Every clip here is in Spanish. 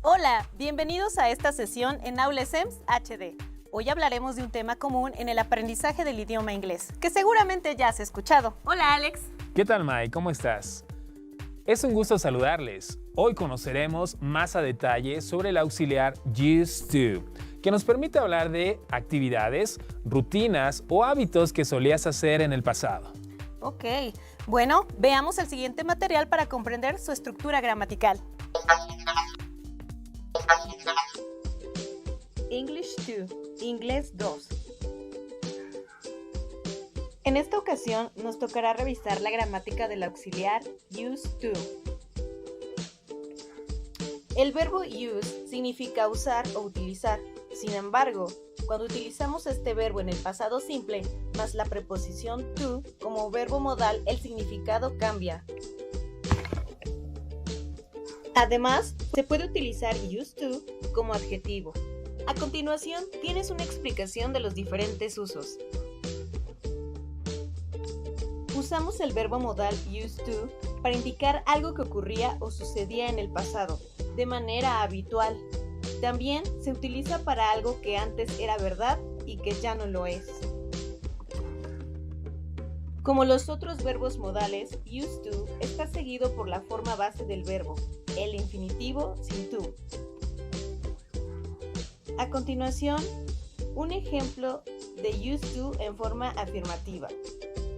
Hola, bienvenidos a esta sesión en Aula SEMS HD. Hoy hablaremos de un tema común en el aprendizaje del idioma inglés, que seguramente ya has escuchado. Hola, Alex. ¿Qué tal, Mai? ¿Cómo estás? Es un gusto saludarles. Hoy conoceremos más a detalle sobre el auxiliar used to, que nos permite hablar de actividades, rutinas o hábitos que solías hacer en el pasado. Ok, bueno, veamos el siguiente material para comprender su estructura gramatical. English 2, Inglés 2. En esta ocasión nos tocará revisar la gramática del auxiliar used to. El verbo use significa usar o utilizar. Sin embargo, cuando utilizamos este verbo en el pasado simple, más la preposición to como verbo modal, el significado cambia. Además, se puede utilizar used to como adjetivo. A continuación, tienes una explicación de los diferentes usos. Usamos el verbo modal used to para indicar algo que ocurría o sucedía en el pasado, de manera habitual. También se utiliza para algo que antes era verdad y que ya no lo es. Como los otros verbos modales, used to está seguido por la forma base del verbo, el infinitivo sin to. A continuación, un ejemplo de used to en forma afirmativa.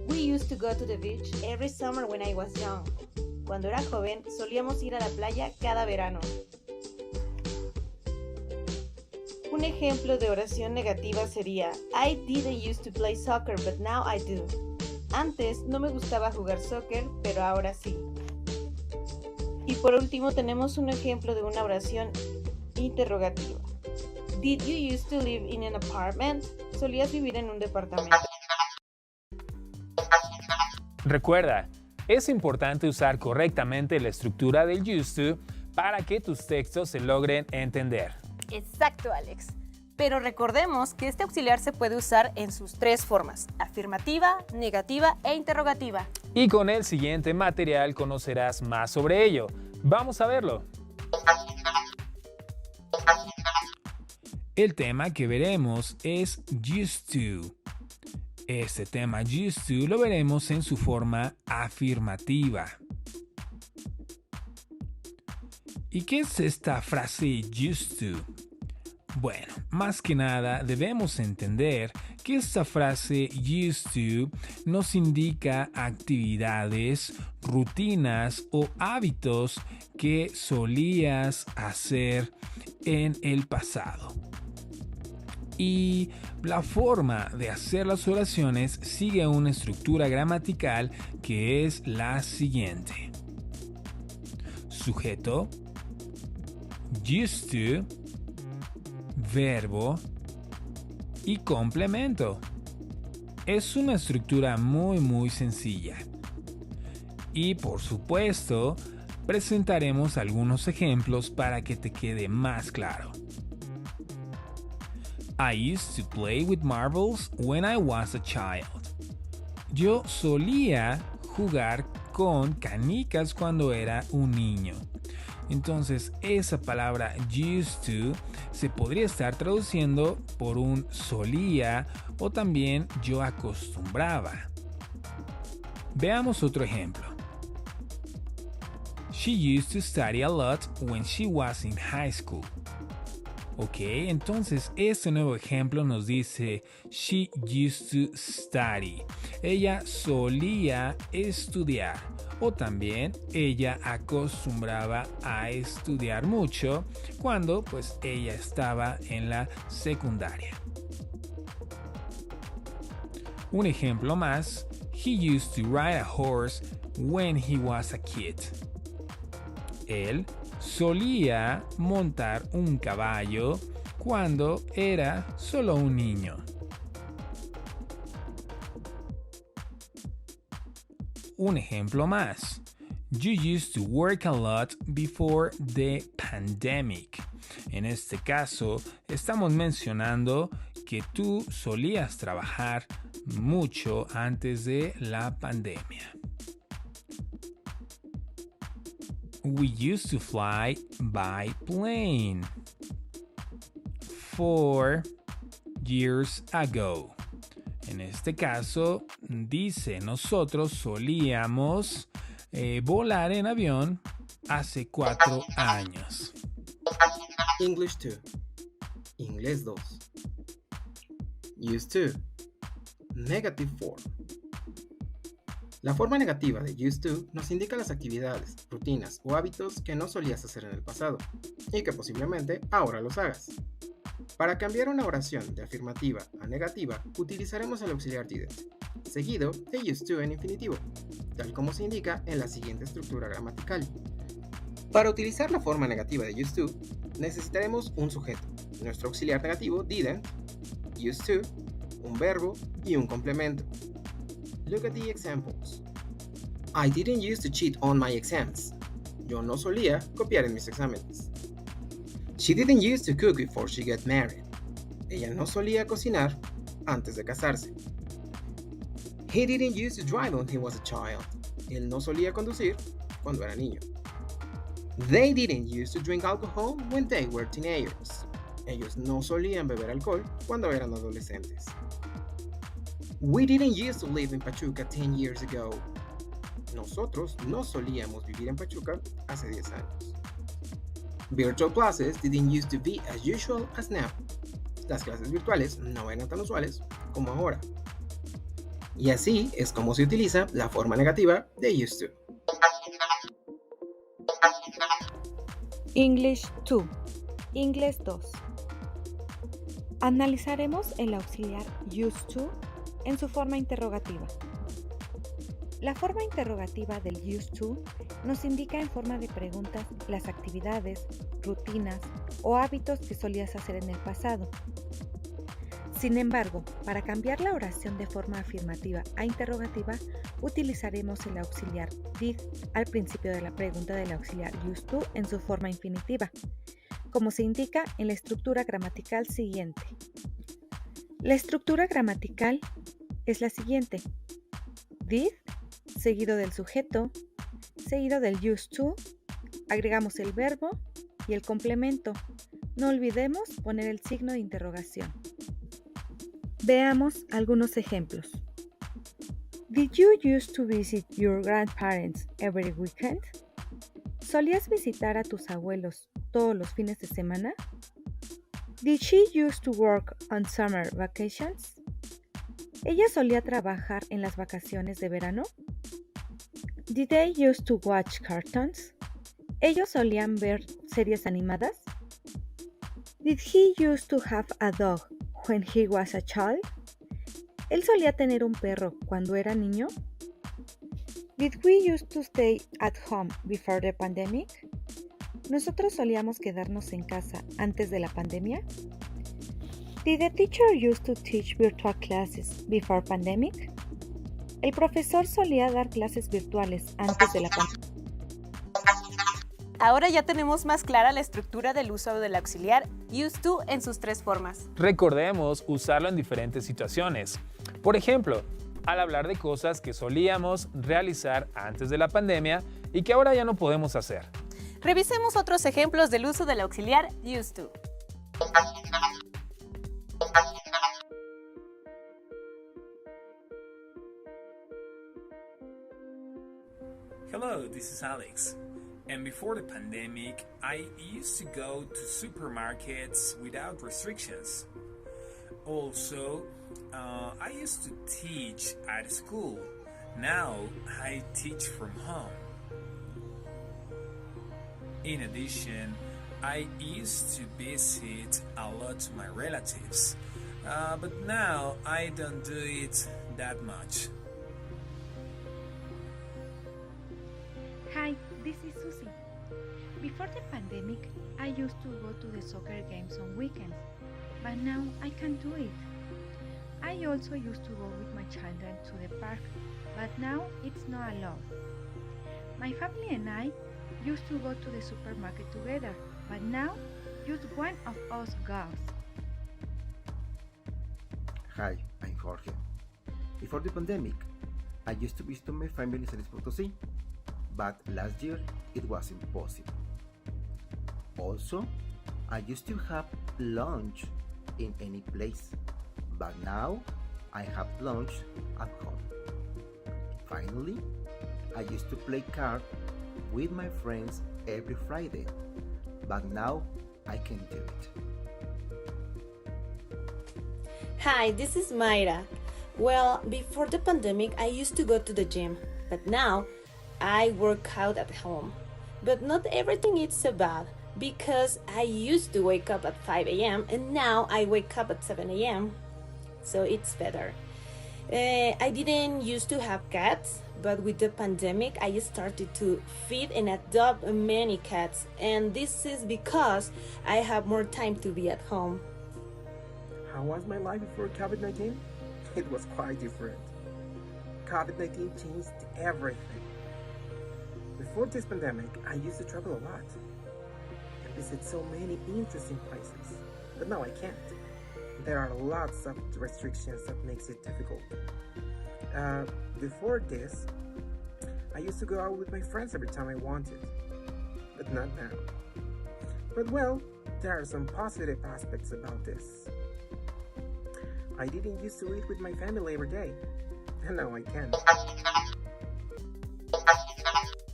We used to go to the beach every summer when I was young. Cuando era joven, solíamos ir a la playa cada verano. Un ejemplo de oración negativa sería I didn't used to play soccer, but now I do. Antes no me gustaba jugar soccer, pero ahora sí. Y por último tenemos un ejemplo de una oración interrogativa. Did you used to live in an apartment? ¿Solías vivir en un departamento? Recuerda, es importante usar correctamente la estructura del used to para que tus textos se logren entender. Exacto, Alex. Pero recordemos que este auxiliar se puede usar en sus tres formas: afirmativa, negativa e interrogativa. Y con el siguiente material conocerás más sobre ello. Vamos a verlo. El tema que veremos es used to. Este tema used to lo veremos en su forma afirmativa. ¿Y qué es esta frase used to? Bueno, más que nada debemos entender que esta frase used to nos indica actividades, rutinas o hábitos que solías hacer en el pasado. Y la forma de hacer las oraciones sigue una estructura gramatical que es la siguiente. Sujeto, used to, verbo y complemento. Es una estructura muy sencilla. Y por supuesto, presentaremos algunos ejemplos para que te quede más claro. I used to play with marbles when I was a child. Yo solía jugar con canicas cuando era un niño. Entonces, esa palabra used to se podría estar traduciendo por un solía o también yo acostumbraba. Veamos otro ejemplo. She used to study a lot when she was in high school. Ok, entonces este nuevo ejemplo nos dice she used to study. Ella solía estudiar. O también ella acostumbraba a estudiar mucho cuando pues ella estaba en la secundaria. Un ejemplo más. He used to ride a horse when he was a kid. Él solía montar un caballo cuando era solo un niño. Un ejemplo más. You used to work a lot before the pandemic. En este caso, estamos mencionando que tú solías trabajar mucho antes de la pandemia. We used to fly by plane 4 years ago. En este caso, dice, nosotros solíamos volar en avión hace 4 años. English 2. Inglés 2. Used to. Negative form. La forma negativa de used to nos indica las actividades, rutinas o hábitos que no solías hacer en el pasado y que posiblemente ahora los hagas. Para cambiar una oración de afirmativa a negativa, utilizaremos el auxiliar didn't, seguido de used to en infinitivo, tal como se indica en la siguiente estructura gramatical. Para utilizar la forma negativa de used to, necesitaremos un sujeto, nuestro auxiliar negativo didn't, used to, un verbo y un complemento. Look at the examples. I didn't used to cheat on my exams. Yo no solía copiar en mis exámenes. She didn't used to cook before she got married. Ella no solía cocinar antes de casarse. He didn't used to drive when he was a child. Él no solía conducir cuando era niño. They didn't used to drink alcohol when they were teenagers. Ellos no solían beber alcohol cuando eran adolescentes. We didn't used to live in Pachuca 10 years ago. Nosotros no solíamos vivir en Pachuca hace 10 años. Virtual classes didn't used to be as usual as now. Las clases virtuales no eran tan usuales como ahora. Y así es como se utiliza la forma negativa de used to. English 2. Inglés 2. Analizaremos el auxiliar used to en su forma interrogativa. La forma interrogativa del used to nos indica en forma de preguntas las actividades, rutinas o hábitos que solías hacer en el pasado. Sin embargo, para cambiar la oración de forma afirmativa a interrogativa, utilizaremos el auxiliar did al principio de la pregunta del auxiliar used to en su forma infinitiva, como se indica en la estructura gramatical siguiente. La estructura gramatical es la siguiente: did, seguido del sujeto, seguido del used to, agregamos el verbo y el complemento. No olvidemos poner el signo de interrogación. Veamos algunos ejemplos. Did you used to visit your grandparents every weekend? ¿Solías visitar a tus abuelos todos los fines de semana? Did she used to work on summer vacations? ¿Ella solía trabajar en las vacaciones de verano? Did they used to watch cartoons? ¿Ellos solían ver series animadas? Did he used to have a dog when he was a child? ¿Él solía tener un perro cuando era niño? Did we used to stay at home before the pandemic? ¿Nosotros solíamos quedarnos en casa antes de la pandemia? Did the teacher used to teach virtual classes before pandemic? ¿El profesor solía dar clases virtuales antes de la pandemia? Ahora ya tenemos más clara la estructura del uso del auxiliar used to en sus 3 formas. Recordemos usarlo en diferentes situaciones. Por ejemplo, al hablar de cosas que solíamos realizar antes de la pandemia y que ahora ya no podemos hacer. Revisemos otros ejemplos del uso del auxiliar used to. Hello, this is Alex. And before the pandemic, I used to go to supermarkets without restrictions. Also, I used to teach at school. Now, I teach from home. In addition, I used to visit a lot to my relatives. But now, I don't do it that much. Hi, this is Susie. Before the pandemic, I used to go to the soccer games on weekends, but now I can't do it. I also used to go with my children to the park, but now it's not allowed. My My family and I used to go to the supermarket together, but now just one of us goes. Hi, I'm Jorge. Before the pandemic, I used to visit my family in San Luis Potosí, but last year it was impossible. Also, I used to have lunch in any place, but now I have lunch at home. Finally, I used to play cards with my friends every Friday, but now I can't do it. Hi, this is Mayra. Well, before the pandemic, I used to go to the gym, but now I work out at home. But not everything is so bad because I used to wake up at 5 a.m. and now I wake up at 7 a.m. So it's better. I didn't used to have cats, but with the pandemic, I started to feed and adopt many cats, and this is because I have more time to be at home. How was my life before COVID-19? It was quite different. COVID-19 changed everything. Before this pandemic, I used to travel a lot and visit so many interesting places, but now I can't. There are lots of restrictions that makes it difficult. Before this, I used to go out with my friends every time I wanted, but not now. But well, there are some positive aspects about this. I didn't used to eat with my family every day, and now I can.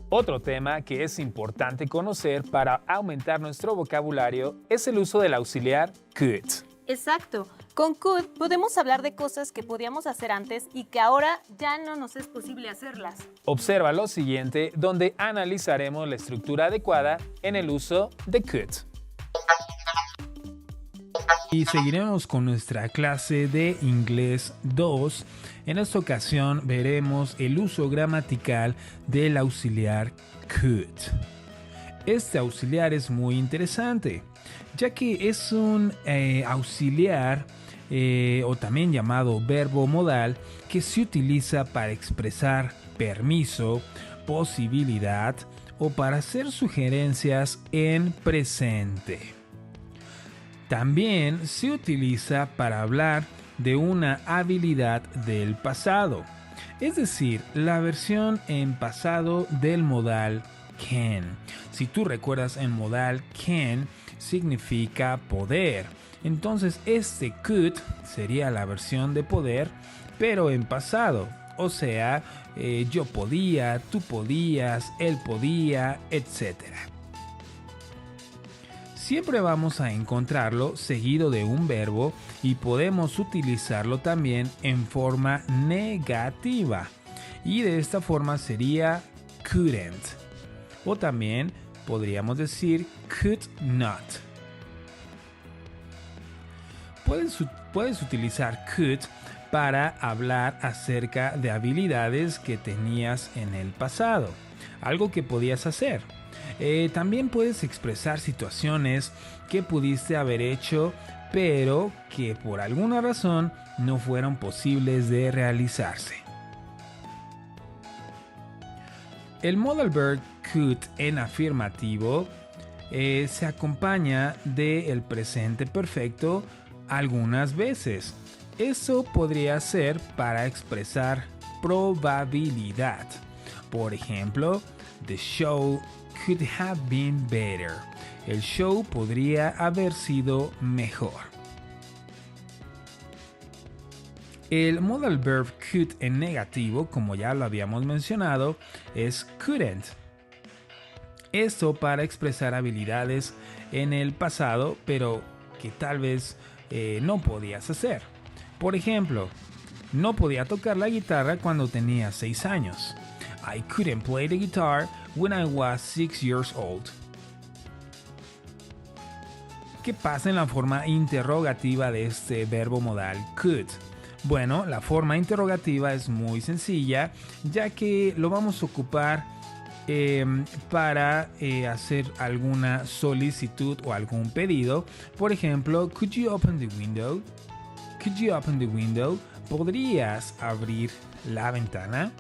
Otro tema que es importante conocer para aumentar nuestro vocabulario es el uso del auxiliar could. Exacto. Con could podemos hablar de cosas que podíamos hacer antes y que ahora ya no nos es posible hacerlas. Observa lo siguiente, donde analizaremos la estructura adecuada en el uso de could. Y seguiremos con nuestra clase de inglés 2. En esta ocasión veremos el uso gramatical del auxiliar could. Este auxiliar es muy interesante, ya que es un auxiliar o también llamado verbo modal que se utiliza para expresar permiso, posibilidad o para hacer sugerencias en presente. También se utiliza para hablar de una habilidad del pasado, es decir, la versión en pasado del modal can. Si tú recuerdas, el modal can significa poder. Entonces este could sería la versión de poder, pero en pasado. O sea, yo podía, tú podías, él podía, etc. Siempre vamos a encontrarlo seguido de un verbo y podemos utilizarlo también en forma negativa. Y de esta forma sería couldn't. O también podríamos decir could not. Puedes utilizar could para hablar acerca de habilidades que tenías en el pasado, algo que podías hacer. También puedes expresar situaciones que pudiste haber hecho, pero que por alguna razón no fueron posibles de realizarse. El modal verb could en afirmativo se acompaña del presente perfecto algunas veces. Eso podría ser para expresar probabilidad. Por ejemplo, the show could have been better. El show podría haber sido mejor. El modal verb could en negativo, como ya lo habíamos mencionado, es couldn't. Esto para expresar habilidades en el pasado, pero que tal vez no podías hacer. Por ejemplo, no podía tocar la guitarra cuando tenía 6 años. I couldn't play the guitar when I was 6 years old. ¿Qué pasa en la forma interrogativa de este verbo modal could? Bueno, la forma interrogativa es muy sencilla, ya que lo vamos a ocupar para hacer alguna solicitud o algún pedido. Por ejemplo, could you open the window? Could you open the window? ¿Podrías abrir la ventana?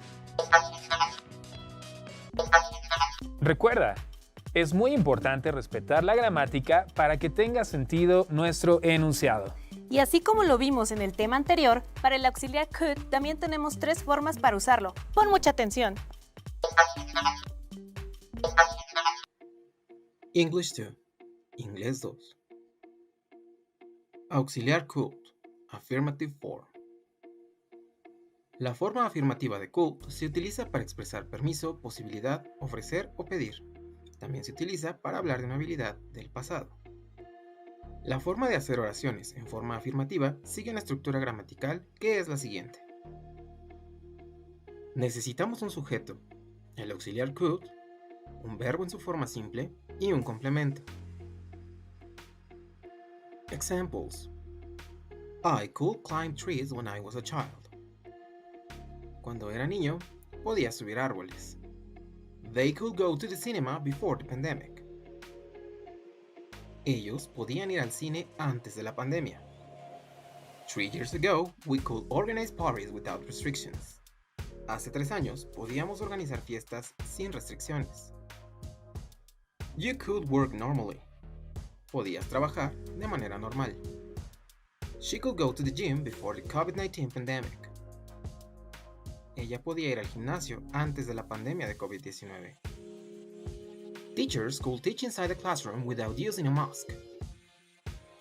Recuerda, es muy importante respetar la gramática para que tenga sentido nuestro enunciado. Y así como lo vimos en el tema anterior, para el auxiliar could también tenemos 3 formas para usarlo. Pon mucha atención. English 2. Inglés 2. Auxiliar could. Affirmative form. La forma afirmativa de could se utiliza para expresar permiso, posibilidad, ofrecer o pedir. También se utiliza para hablar de una habilidad del pasado. La forma de hacer oraciones en forma afirmativa sigue una estructura gramatical que es la siguiente. Necesitamos un sujeto, el auxiliar could, un verbo en su forma simple y un complemento. Examples. I could climb trees when I was a child. Cuando era niño, podía subir árboles. They could go to the cinema before the pandemic. Ellos podían ir al cine antes de la pandemia. 3 years ago, we could organize parties without restrictions. Hace 3 años, podíamos organizar fiestas sin restricciones. You could work normally. Podías trabajar de manera normal. She could go to the gym before the COVID-19 pandemic. Ella podía ir al gimnasio antes de la pandemia de COVID-19. Teachers could teach inside the classroom without using a mask.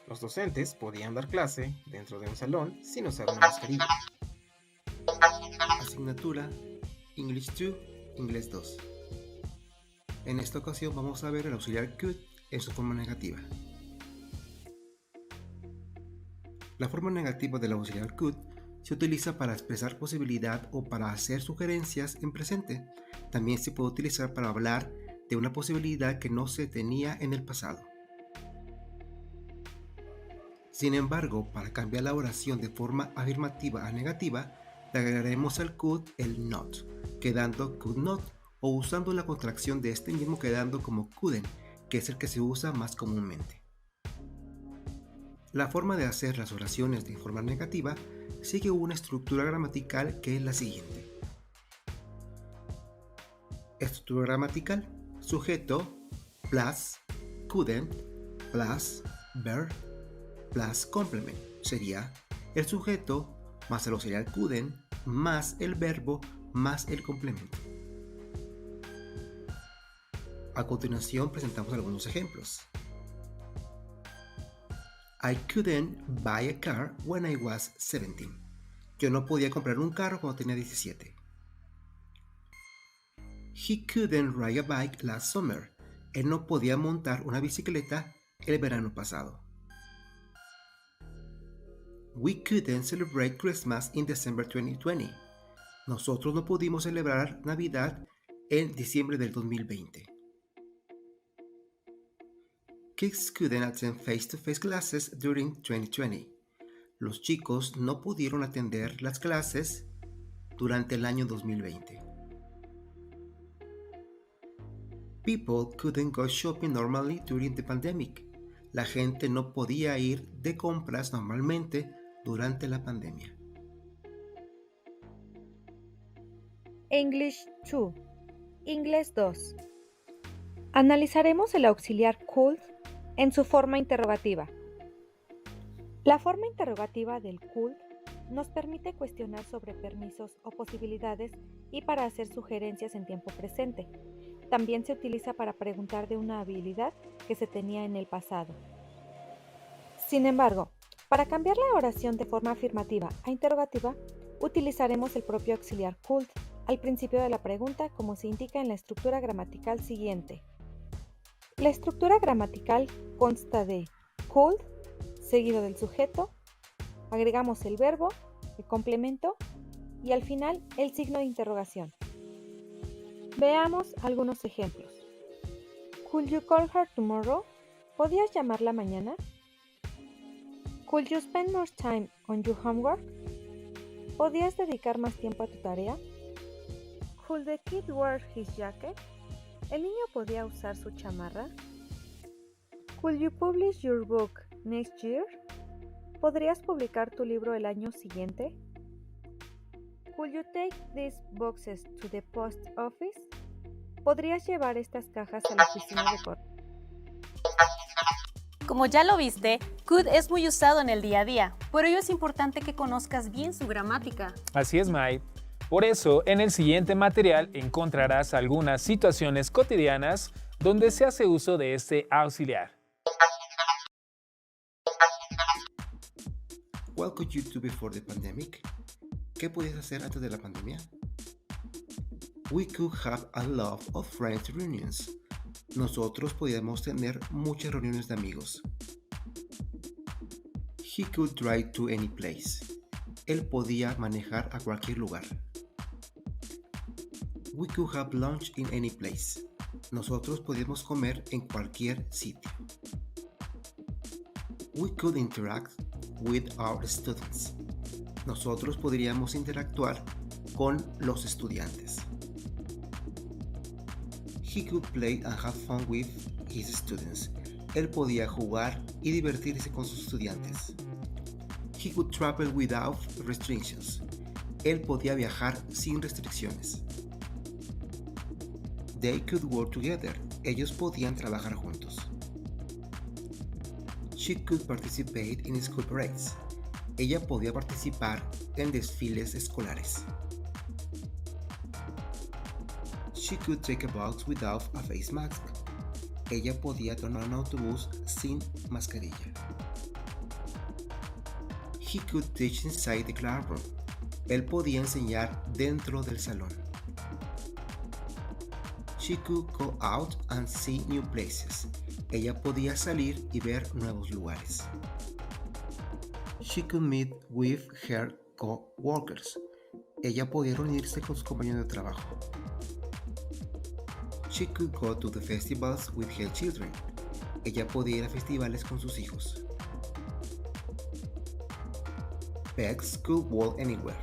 Los docentes podían dar clase dentro de un salón sin usar una mascarilla. Asignatura English 2, Inglés 2. En esta ocasión vamos a ver el auxiliar could en su forma negativa. La forma negativa del auxiliar could se utiliza para expresar posibilidad o para hacer sugerencias en presente. También se puede utilizar para hablar de una posibilidad que no se tenía en el pasado. Sin embargo, para cambiar la oración de forma afirmativa a negativa, le agregaremos al could el not, quedando could not, o usando la contracción de este mismo quedando como couldn't, que es el que se usa más comúnmente. La forma de hacer las oraciones de forma negativa sigue una estructura gramatical que es la siguiente. Estructura gramatical: sujeto plus couldn't plus verb plus complement. Sería el sujeto más el auxiliar couldn't más el verbo más el complemento. A continuación presentamos algunos ejemplos. I couldn't buy a car when I was 17. Yo no podía comprar un carro cuando tenía 17. He couldn't ride a bike last summer. Él no podía montar una bicicleta el verano pasado. We couldn't celebrate Christmas in December 2020. Nosotros no pudimos celebrar Navidad en diciembre del 2020. Kids couldn't attend face-to-face classes during 2020. Los chicos no pudieron atender las clases durante el año 2020. People couldn't go shopping normally during the pandemic. La gente no podía ir de compras normalmente durante la pandemia. English 2. Inglés 2. Analizaremos el auxiliar could en su forma interrogativa. La forma interrogativa del could nos permite cuestionar sobre permisos o posibilidades y para hacer sugerencias en tiempo presente. También se utiliza para preguntar de una habilidad que se tenía en el pasado. Sin embargo, para cambiar la oración de forma afirmativa a interrogativa, utilizaremos el propio auxiliar could al principio de la pregunta, como se indica en la estructura gramatical siguiente. La estructura gramatical consta de could, seguido del sujeto, agregamos el verbo, el complemento y al final el signo de interrogación. Veamos algunos ejemplos. Could you call her tomorrow? ¿Podías llamarla mañana? Could you spend more time on your homework? ¿Podías dedicar más tiempo a tu tarea? Could the kid wear his jacket? ¿El niño podía usar su chamarra? Could you publish your book next year? ¿Podrías publicar tu libro el año siguiente? Could you take these boxes to the post office? ¿podrías llevar estas cajas a la oficina de correo? Como ya lo viste, could es muy usado en el día a día. Por ello es importante que conozcas bien su gramática. Así es, Mai. Por eso, en el siguiente material encontrarás algunas situaciones cotidianas donde se hace uso de este auxiliar. What could you do before the pandemic? ¿Qué podías hacer antes de la pandemia? We could have a lot of friends reunions. Nosotros podíamos tener muchas reuniones de amigos. He could drive to any place. Él podía manejar a cualquier lugar. We could have lunch in any place. Nosotros podíamos comer en cualquier sitio. We could interact with our students. Nosotros podríamos interactuar con los estudiantes. He could play and have fun with his students. Él podía jugar y divertirse con sus estudiantes. He could travel without restrictions. Él podía viajar sin restricciones. They could work together. Ellos podían trabajar juntos. She could participate in school parades. Ella podía participar en desfiles escolares. She could take a bus without a face mask. Ella podía tomar un autobús sin mascarilla. He could teach inside the classroom. Él podía enseñar dentro del salón. She could go out and see new places. Ella podía salir y ver nuevos lugares. She could meet with her co-workers. Ella podía reunirse con sus compañeros de trabajo. She could go to the festivals with her children. Ella podía ir a festivales con sus hijos. Pets could walk anywhere.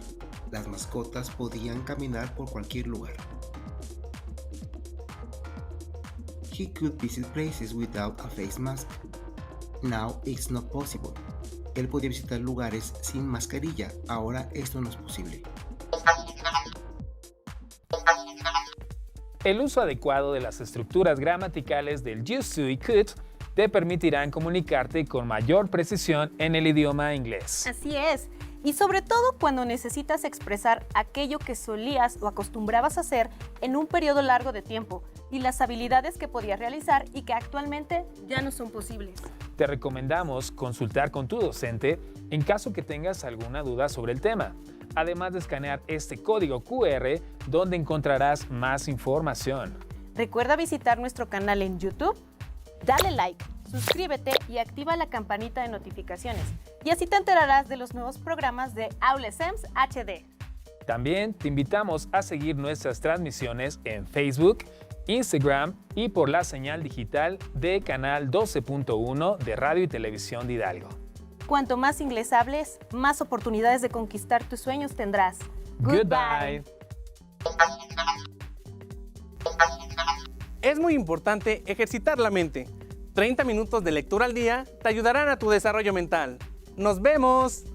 Las mascotas podían caminar por cualquier lugar. He could visit places without a face mask. Now it's not possible. Él podía visitar lugares sin mascarilla. Ahora esto no es posible. El uso adecuado de las estructuras gramaticales del used to y could te permitirán comunicarte con mayor precisión en el idioma inglés. Así es. Y sobre todo cuando necesitas expresar aquello que solías o acostumbrabas a hacer en un periodo largo de tiempo y las habilidades que podías realizar y que actualmente ya no son posibles. Te recomendamos consultar con tu docente en caso que tengas alguna duda sobre el tema, además de escanear este código QR donde encontrarás más información. Recuerda visitar nuestro canal en YouTube, dale like, suscríbete y activa la campanita de notificaciones y así te enterarás de los nuevos programas de AuleSEMS HD. También te invitamos a seguir nuestras transmisiones en Facebook, Instagram y por la señal digital de Canal 12.1 de Radio y Televisión de Hidalgo. Cuanto más inglés hables, más oportunidades de conquistar tus sueños tendrás. Goodbye. Es muy importante ejercitar la mente. 30 minutos de lectura al día te ayudarán a tu desarrollo mental. ¡Nos vemos!